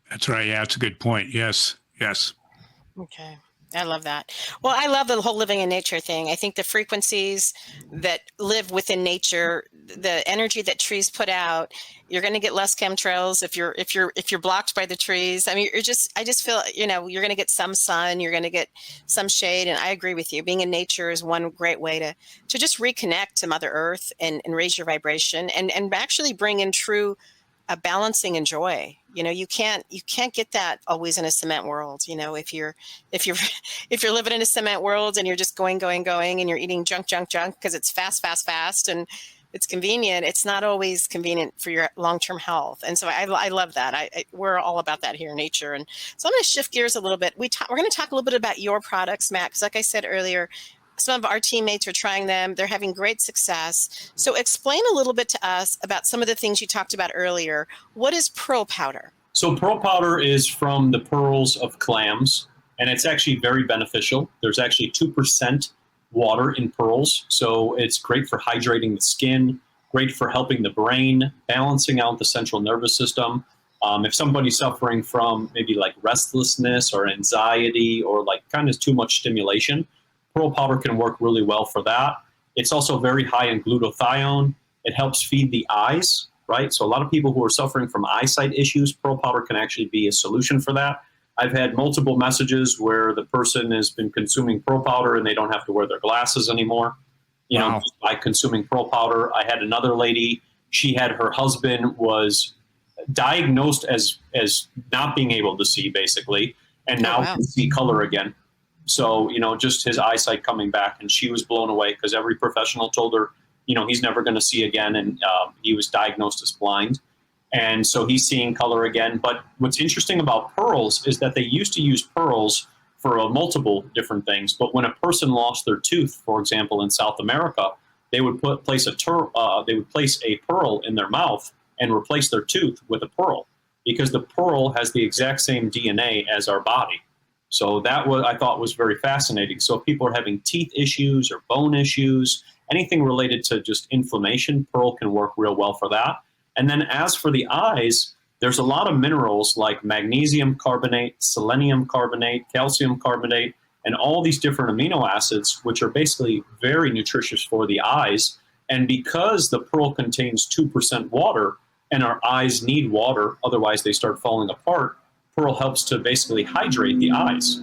That's right. Yeah, that's a good point. Yes. Okay. I love that. Well, I love the whole living in nature thing. I think the frequencies that live within nature, the energy that trees put out, you're going to get less chemtrails if you're blocked by the trees. I mean, I just feel, you're going to get some sun, you're going to get some shade. And I agree with you. Being in nature is one great way to just reconnect to Mother Earth and raise your vibration and actually bring in true balancing and joy. You can't get that always in a cement world. If you're living in a cement world and you're just going and you're eating junk because it's fast and it's convenient, it's not always convenient for your long-term health. And so I love that. We're all about that here in nature. And so I'm going to shift gears a little bit. We're going to talk a little bit about your products, Matt, because like I said earlier, some of our teammates are trying them. They're having great success. So explain a little bit to us about some of the things you talked about earlier. What is pearl powder? So pearl powder is from the pearls of clams, and it's actually very beneficial. There's actually 2% water in pearls. So it's great for hydrating the skin, great for helping the brain, balancing out the central nervous system. If somebody's suffering from maybe like restlessness or anxiety or like kind of too much stimulation, pearl powder can work really well for that. It's also very high in glutathione. It helps feed the eyes, right? So a lot of people who are suffering from eyesight issues, pearl powder can actually be a solution for that. I've had multiple messages where the person has been consuming pearl powder and they don't have to wear their glasses anymore, Wow. by consuming pearl powder. I had another lady, her husband was diagnosed as not being able to see basically, and now can see color again. So, just his eyesight coming back, and she was blown away because every professional told her, he's never going to see again. And he was diagnosed as blind. And so he's seeing color again. But what's interesting about pearls is that they used to use pearls for multiple different things. But when a person lost their tooth, for example, in South America, they would place a pearl in their mouth and replace their tooth with a pearl, because the pearl has the exact same DNA as our body. So that I thought was very fascinating. So if people are having teeth issues or bone issues, anything related to just inflammation, pearl can work real well for that. And then as for the eyes, there's a lot of minerals like magnesium carbonate, selenium carbonate, calcium carbonate, and all these different amino acids, which are basically very nutritious for the eyes. And because the pearl contains 2% water, and our eyes need water, otherwise they start falling apart, pearl helps to basically hydrate the eyes.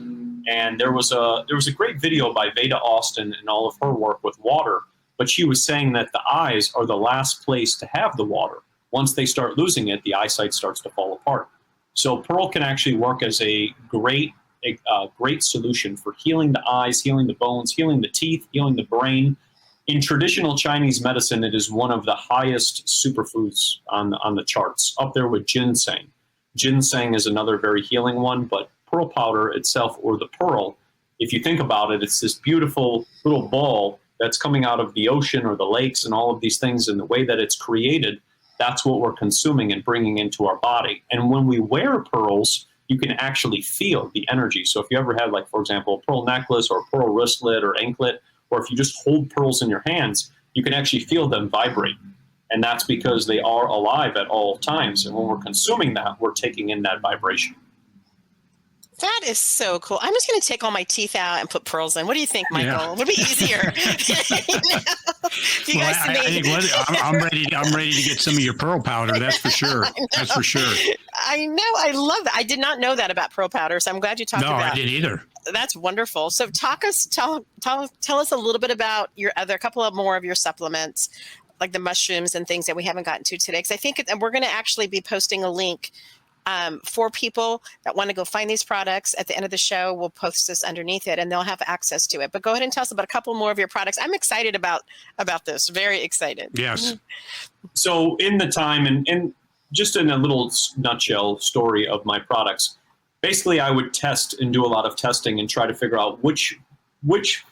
And there was a great video by Veda Austin and all of her work with water, but she was saying that the eyes are the last place to have the water. Once they start losing it, the eyesight starts to fall apart. So pearl can actually work as a great solution for healing the eyes, healing the bones, healing the teeth, healing the brain. In traditional Chinese medicine, it is one of the highest superfoods on the charts, up there with ginseng. Ginseng is another very healing one, but pearl powder itself, or the pearl, if you think about it, it's this beautiful little ball that's coming out of the ocean or the lakes and all of these things, and the way that it's created, that's what we're consuming and bringing into our body. And when we wear pearls, you can actually feel the energy. So if you ever have, like, for example, a pearl necklace or a pearl wristlet or anklet, or if you just hold pearls in your hands, you can actually feel them vibrate. And that's because they are alive at all times. And when we're consuming that, we're taking in that vibration. That is so cool. I'm just going to take all my teeth out and put pearls in. What do you think, Michael? Yeah. It would be easier. I'm ready to get some of your pearl powder. That's for sure. That's for sure. I know. I love that. I did not know that about pearl powder, so I'm glad you talked about it. No, I didn't either. That's wonderful. So tell us a little bit about a couple of more of your supplements. like the mushrooms and things that we haven't gotten to today. Because I think and we're going to actually be posting a link for people that want to go find these products. At the end of the show, we'll post this underneath it and they'll have access to it. But go ahead and tell us about a couple more of your products. I'm excited about this. Very excited. Yes. So in the time and just in a little nutshell story of my products, basically I would test and do a lot of testing and try to figure out which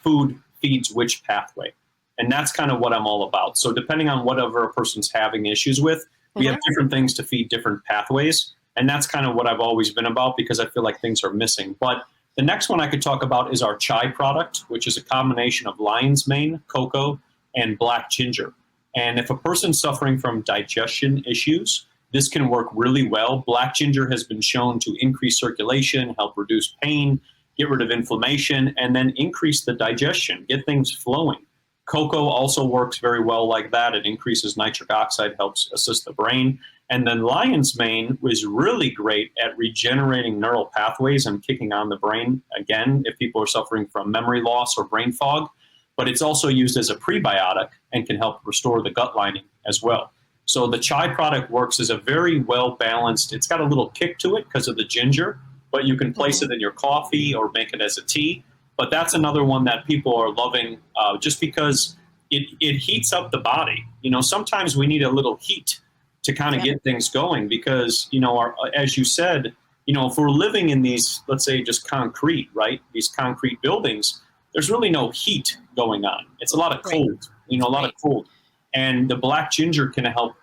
food feeds which pathway. And that's kind of what I'm all about. So depending on whatever a person's having issues with, we have different things to feed different pathways. And that's kind of what I've always been about because I feel like things are missing. But the next one I could talk about is our chai product, which is a combination of lion's mane, cocoa, and black ginger. And if a person's suffering from digestion issues, this can work really well. Black ginger has been shown to increase circulation, help reduce pain, get rid of inflammation, and then increase the digestion, get things flowing. Cocoa also works very well like that. It increases nitric oxide, helps assist the brain. And then lion's mane was really great at regenerating neural pathways and kicking on the brain, again, if people are suffering from memory loss or brain fog. But it's also used as a prebiotic and can help restore the gut lining as well. So the chai product works as a very well-balanced, it's got a little kick to it because of the ginger, but you can place it in your coffee or make it as a tea. But that's another one that people are loving just because it heats up the body. You know, sometimes we need a little heat to kind of get things going because, you know, as you said, you know, if we're living in these, let's say just concrete, right? These concrete buildings, there's really no heat going on. It's a lot of cold, you know, a lot of cold. And the black ginger can help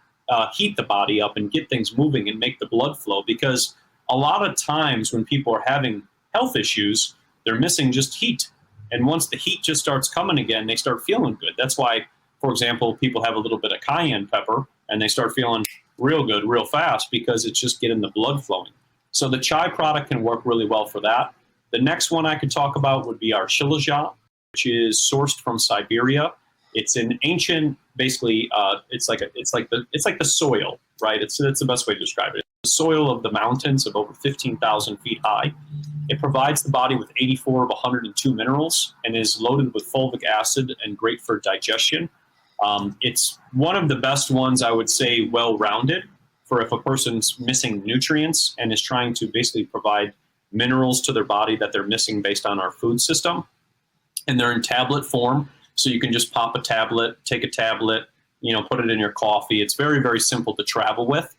heat the body up and get things moving and make the blood flow because a lot of times when people are having health issues, they're missing just heat. And once the heat just starts coming again, they start feeling good. That's why, for example, people have a little bit of cayenne pepper and they start feeling real good, real fast because it's just getting the blood flowing. So the chai product can work really well for that. The next one I could talk about would be our Shilajit, which is sourced from Siberia. It's an ancient, basically, it's like the soil, right? It's the best way to describe it. The soil of the mountains of over 15,000 feet high. It provides the body with 84 of 102 minerals and is loaded with fulvic acid and great for digestion. It's one of the best ones, I would say, well-rounded for if a person's missing nutrients and is trying to basically provide minerals to their body that they're missing based on our food system. And they're in tablet form, so you can just pop a tablet, take a tablet, you know, put it in your coffee. It's very, very simple to travel with.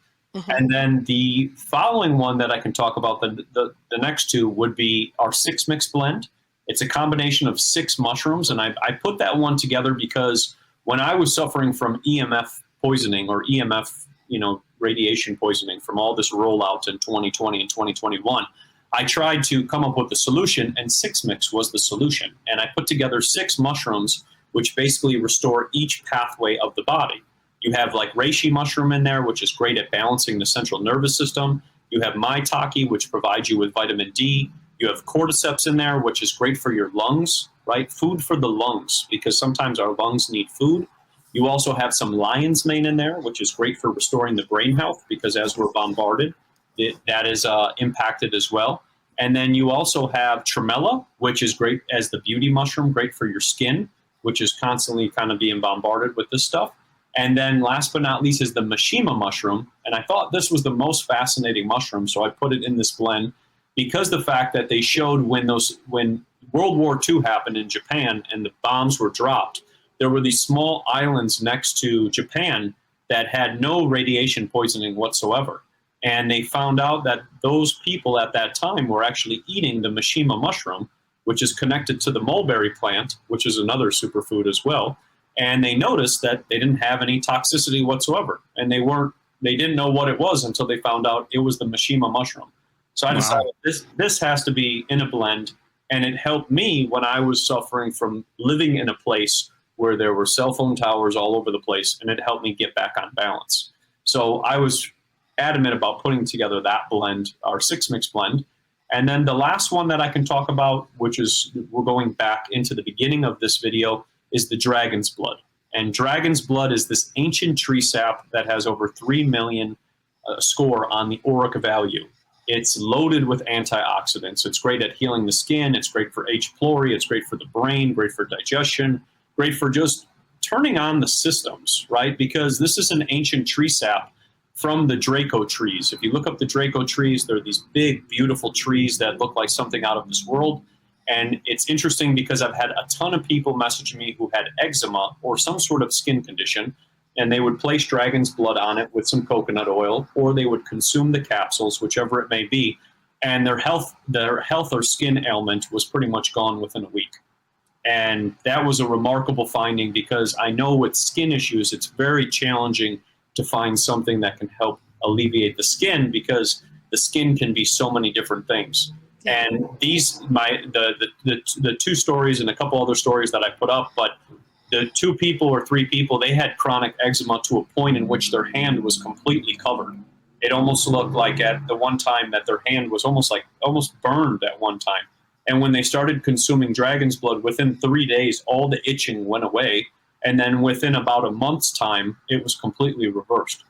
And then the following one that I can talk about, the next two, would be our 6-mix blend. It's a combination of 6 mushrooms, and I put that one together because when I was suffering from EMF poisoning or EMF, you know, radiation poisoning from all this rollout in 2020 and 2021, I tried to come up with a solution, and 6-mix was the solution. And I put together 6 mushrooms, which basically restore each pathway of the body. You have like reishi mushroom in there, which is great at balancing the central nervous system. You have maitake, which provides you with vitamin D. You have cordyceps in there, which is great for your lungs, right? Food for the lungs, because sometimes our lungs need food. You also have some lion's mane in there, which is great for restoring the brain health, because as we're bombarded, that is impacted as well. And then you also have tremella, which is great as the beauty mushroom, great for your skin, which is constantly kind of being bombarded with this stuff. And then last but not least is the Mishima mushroom. And I thought this was the most fascinating mushroom, so I put it in this blend because the fact that they showed when World War II happened in Japan and the bombs were dropped, there were these small islands next to Japan that had no radiation poisoning whatsoever. And they found out that those people at that time were actually eating the Mishima mushroom, which is connected to the mulberry plant, which is another superfood as well. And they noticed that they didn't have any toxicity whatsoever. And they didn't know what it was until they found out it was the Mishima mushroom. So I decided this has to be in a blend. And it helped me when I was suffering from living in a place where there were cell phone towers all over the place. And it helped me get back on balance. So I was adamant about putting together that blend, our 6-mix blend. And then the last one that I can talk about, which is we're going back into the beginning of this video, is the dragon's blood. And dragon's blood is this ancient tree sap that has over 3 million score on the ORAC value. It's loaded with antioxidants. It's great at healing the skin. It's great for H. pylori. It's great for the brain, great for digestion, great for just turning on the systems, right? Because this is an ancient tree sap from the Draco trees. If you look up the Draco trees, they're these big, beautiful trees that look like something out of this world. And it's interesting because I've had a ton of people message me who had eczema or some sort of skin condition, and they would place dragon's blood on it with some coconut oil, or they would consume the capsules, whichever it may be, and their health or skin ailment was pretty much gone within a week. And that was a remarkable finding because I know with skin issues, it's very challenging to find something that can help alleviate the skin because the skin can be so many different things. And the two stories and a couple other stories that I put up, but the 2 people or 3 people, they had chronic eczema to a point in which their hand was completely covered. It almost looked like at the one time that their hand was almost burned at one time. And when they started consuming dragon's blood, within 3 days, all the itching went away. And then within about a month's time, it was completely reversed.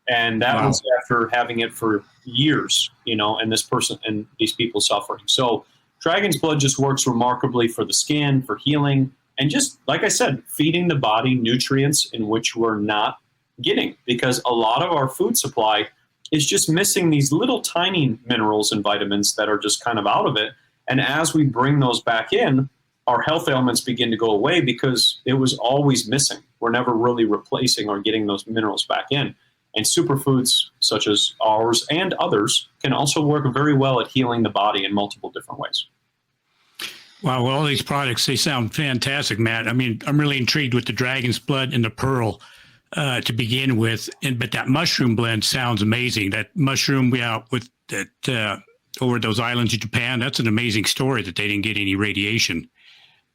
And that was after having it for years, and this person and these people suffering. So dragon's blood just works remarkably for the skin, for healing, and just, like I said, feeding the body nutrients in which we're not getting, because a lot of our food supply is just missing these little tiny minerals and vitamins that are just kind of out of it. And as we bring those back in, our health ailments begin to go away because it was always missing. We're never really replacing or getting those minerals back in. And superfoods such as ours and others can also work very well at healing the body in multiple different ways. Wow, well, all these products, they sound fantastic, Matt. I mean, I'm really intrigued with the dragon's blood and the pearl to begin with. But that mushroom blend sounds amazing. That mushroom with that over those islands in Japan, that's an amazing story that they didn't get any radiation.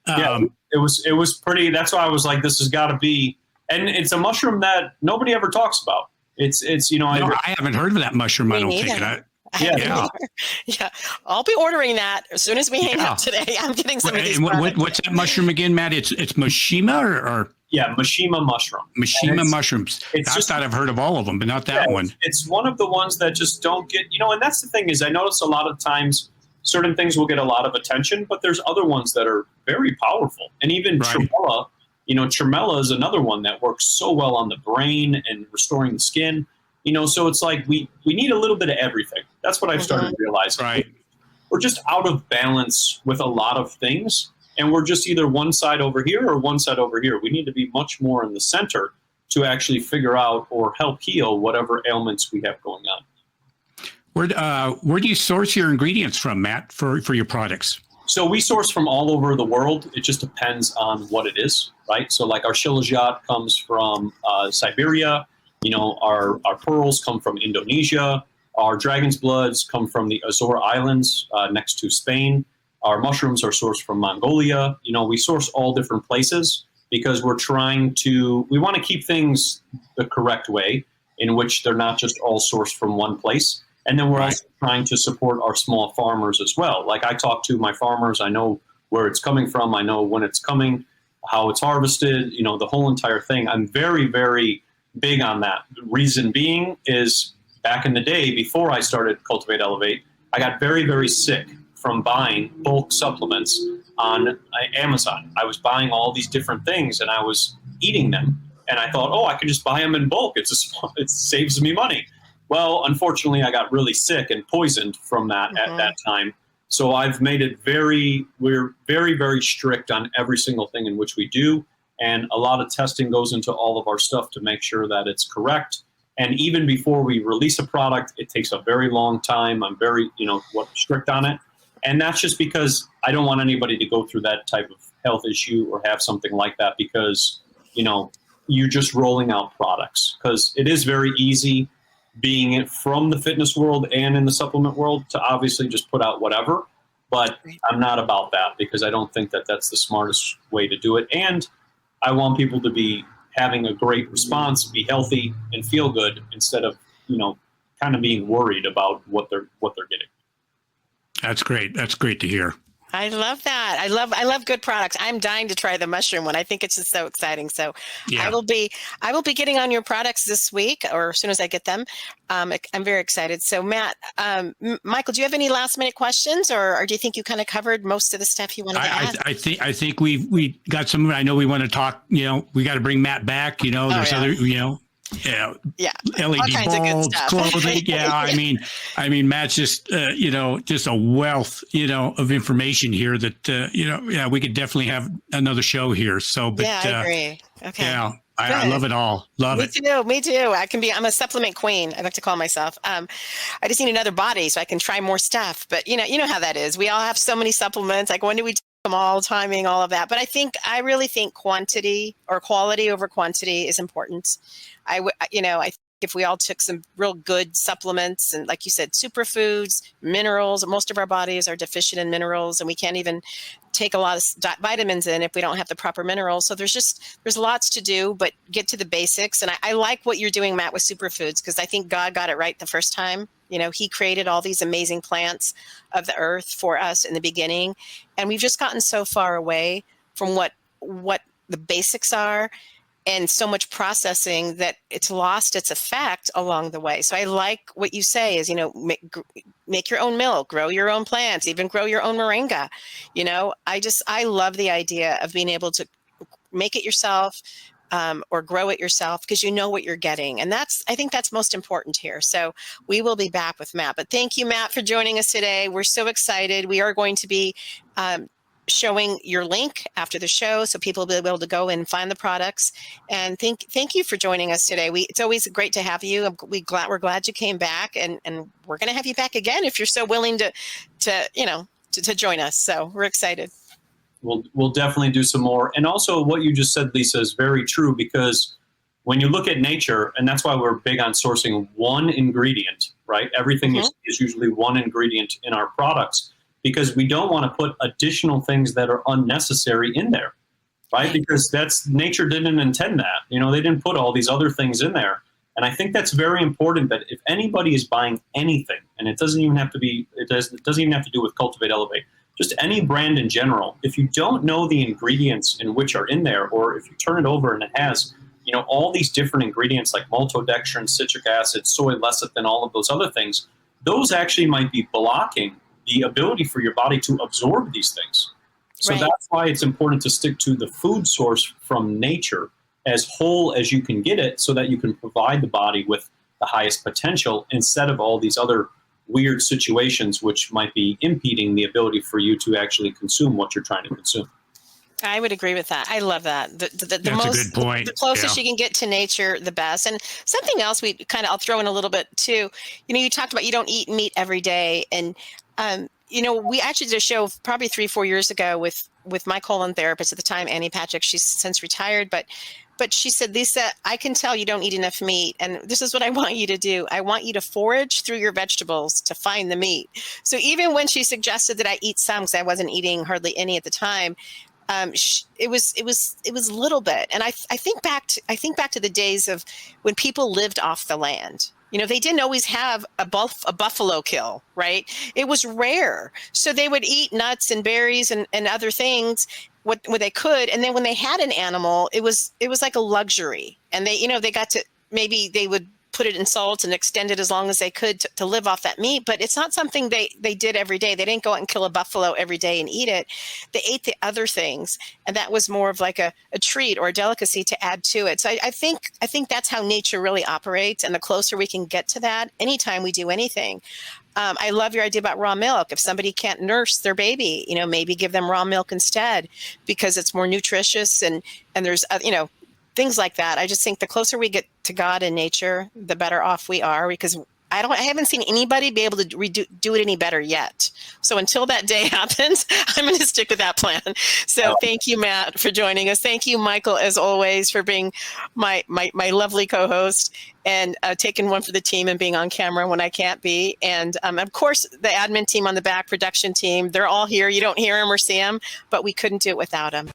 It was pretty. That's why I was like, this has got to be. And it's a mushroom that nobody ever talks about. It's I haven't heard of that mushroom. I don't think. Yeah, I'll be ordering that as soon as we hang up today. I'm getting some of these. What's that mushroom again, Matt? It's Mishima or Mishima mushroom. Mishima mushrooms. I thought I've heard of all of them, but not that one. It's one of the ones that just don't get, and that's the thing is I notice a lot of times certain things will get a lot of attention, but there's other ones that are very powerful. And even tremella, tremella is another one that works so well on the brain and restoring the skin. So it's like we need a little bit of everything. That's what I've started realizing. Right. We're just out of balance with a lot of things, and we're just either one side over here or one side over here. We need to be much more in the center to actually figure out or help heal whatever ailments we have going on. Where do you source your ingredients from, Matt, for your products? So we source from all over the world. It just depends on what it is, right? So like our Shilajit comes from Siberia. Our pearls come from Indonesia. Our dragon's bloods come from the Azore Islands next to Spain. Our mushrooms are sourced from Mongolia. We source all different places because we want to keep things the correct way in which they're not just all sourced from one place. And then we're also trying to support our small farmers as well. Like I talk to my farmers, I know where it's coming from. I know when it's coming, how it's harvested, the whole entire thing. I'm very, very big on that. The reason being is back in the day, before I started Cultivate Elevate, I got very, very sick from buying bulk supplements on Amazon. I was buying all these different things and I was eating them. And I thought, I can just buy them in bulk. It saves me money. Well, unfortunately, I got really sick and poisoned from that at that time. So I've made it we're very, very strict on every single thing in which we do. And a lot of testing goes into all of our stuff to make sure that it's correct. And even before we release a product, it takes a very long time. I'm very, strict on it. And that's just because I don't want anybody to go through that type of health issue or have something like that because, you're just rolling out products. Because it is very easy being it from the fitness world and in the supplement world to obviously just put out whatever. But I'm not about that because I don't think that that's the smartest way to do it. And I want people to be having a great response, be healthy and feel good instead of, kind of being worried about what they're getting. That's great. That's great to hear. I love that. I love good products. I'm dying to try the mushroom one. I think it's just so exciting. So Yeah. I will be getting on your products this week or as soon as I get them. I'm very excited. So Matt, Michael, do you have any last minute questions or do you think you kind of covered most of the stuff you wanted to add? I think we got some. I know we want to talk. You know, we got to bring Matt back. You know, there's other. You know. Yeah, LED bulbs, clothing. Yeah, I mean, Matt's just just a wealth of information here that we could definitely have another show here. So, but I agree. Okay. Yeah, I love it all. Love it. Me too. I'm a supplement queen. I like to call myself. I just need another body so I can try more stuff. But you know how that is. We all have so many supplements. Like when do we take them all, timing, all of that. But I really think quantity or quality over quantity is important. I think if we all took some real good supplements and like you said, superfoods, minerals, most of our bodies are deficient in minerals and we can't even take a lot of vitamins in if we don't have the proper minerals. So there's lots to do, but get to the basics. And I like what you're doing, Matt, with superfoods, because I think God got it right the first time. He created all these amazing plants of the earth for us in the beginning. And we've just gotten so far away from what the basics are. And so much processing that it's lost its effect along the way. So I like what you say is, make your own milk, grow your own plants, even grow your own moringa. I love the idea of being able to make it yourself or grow it yourself because you know what you're getting. And I think that's most important here. So we will be back with Matt. But thank you, Matt, for joining us today. We're so excited. We are going to be showing your link after the show so people will be able to go and find the products. And thank you for joining us today. It's always great to have you. We're glad you came back and we're going to have you back again if you're so willing to join us. So we're excited. We'll definitely do some more. And also what you just said, Lisa, is very true because when you look at nature, and that's why we're big on sourcing one ingredient, right? Everything is usually one ingredient in our products, because we don't want to put additional things that are unnecessary in there, right? Because nature didn't intend that. They didn't put all these other things in there. And I think that's very important that if anybody is buying anything, and it doesn't even have to do with Cultivate Elevate, just any brand in general, if you don't know the ingredients in which are in there, or if you turn it over and it has, all these different ingredients like maltodextrin, citric acid, soy lecithin, all of those other things, those actually might be blocking the ability for your body to absorb these things. So That's why it's important to stick to the food source from nature as whole as you can get it so that you can provide the body with the highest potential instead of all these other weird situations which might be impeding the ability for you to actually consume what you're trying to consume. I would agree with that. I love that. That's a good point. The closest you can get to nature, the best. And something else I'll throw in a little bit too. You talked about you don't eat meat every day. And, we actually did a show probably 3-4 years ago with my colon therapist at the time, Annie Patrick. She's since retired, but she said, Lisa, I can tell you don't eat enough meat. And this is what I want you to do. I want you to forage through your vegetables to find the meat. So even when she suggested that I eat some, because I wasn't eating hardly any at the time, it was a little bit. And I think back to the days of when people lived off the land. They didn't always have a buffalo kill, right? It was rare. So they would eat nuts and berries and other things what they could. And then when they had an animal, it was like a luxury. And they got to, maybe they would put it in salt and extend it as long as they could to live off that meat. But it's not something they did every day. They didn't go out and kill a buffalo every day and eat it. They ate the other things. And that was more of like a treat or a delicacy to add to it. So I think that's how nature really operates. And the closer we can get to that, anytime we do anything. I love your idea about raw milk. If somebody can't nurse their baby, maybe give them raw milk instead because it's more nutritious and there's, things like that. I just think the closer we get to God and nature, the better off we are because I haven't seen anybody be able to do it any better yet. So until that day happens, I'm going to stick with that plan. So thank you, Matt, for joining us. Thank you, Michael, as always, for being my lovely co-host and taking one for the team and being on camera when I can't be. And of course, the admin team on the back, production team, they're all here. You don't hear them or see them, but we couldn't do it without them.